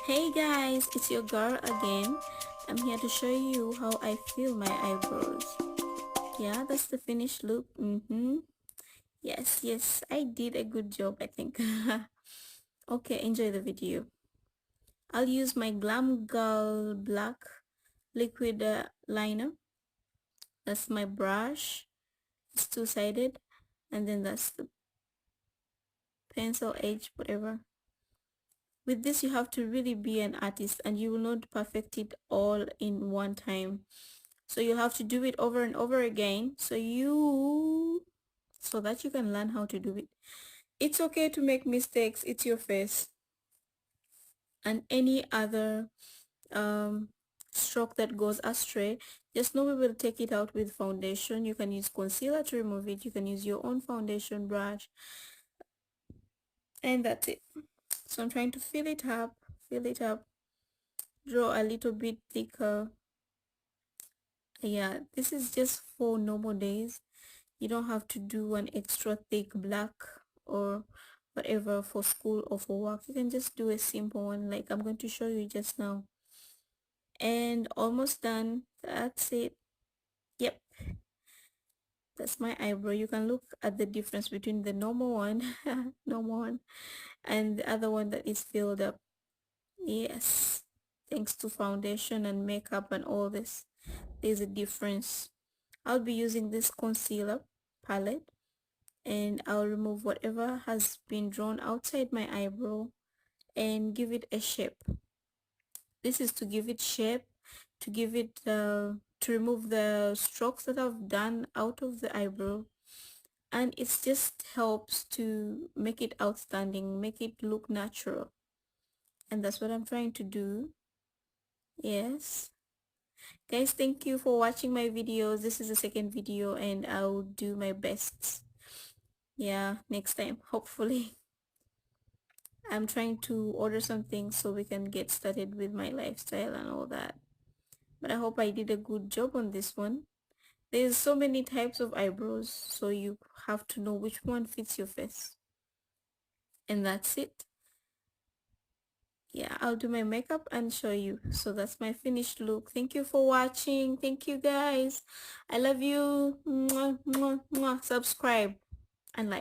Hey guys, it's your girl again. I'm here to show you how I fill my eyebrows. Yeah, that's the finished look. Yes, I did a good job, I think. Okay, enjoy the video. I'll use my Glam Gal black liquid liner. That's my brush. It's two-sided, and then that's the pencil edge, whatever. With this, you have to really be an artist, and you will not perfect it all in one time. So you have to do it over and over again so that you can learn how to do it. It's okay to make mistakes. It's your face. And any other um stroke that goes astray, just know we will take it out with foundation. You can use concealer to remove it. You can use your own foundation brush, and that's it. So I'm trying to fill it up, draw a little bit thicker. Yeah, this is just for normal days. You don't have to do an extra thick black or whatever for school or for work. You can just do a simple one like I'm going to show you just now. And almost done. That's it. Yep, that's my eyebrow. You can look at the difference between the normal one normal one and the other one that is filled up. Yes, thanks to foundation and makeup and all this, there's a difference. I'll be using this concealer palette, and I'll remove whatever has been drawn outside my eyebrow and give it a shape. This is to give it shape, to give it to remove the strokes that I've done out of the eyebrow, and it just helps to make it outstanding, make it look natural, and that's what I'm trying to do. Yes guys, thank you for watching my videos. This is the second video, and I'll do my best, yeah, next time hopefully. I'm trying to order some things so we can get started with my lifestyle and all that. But I hope I did a good job on this one. There's so many types of eyebrows, so you have to know which one fits your face. And that's it. Yeah, I'll do my makeup and show you. So that's my finished look. Thank you for watching. Thank you guys. I love you. Mwah, mwah, mwah. Subscribe and like.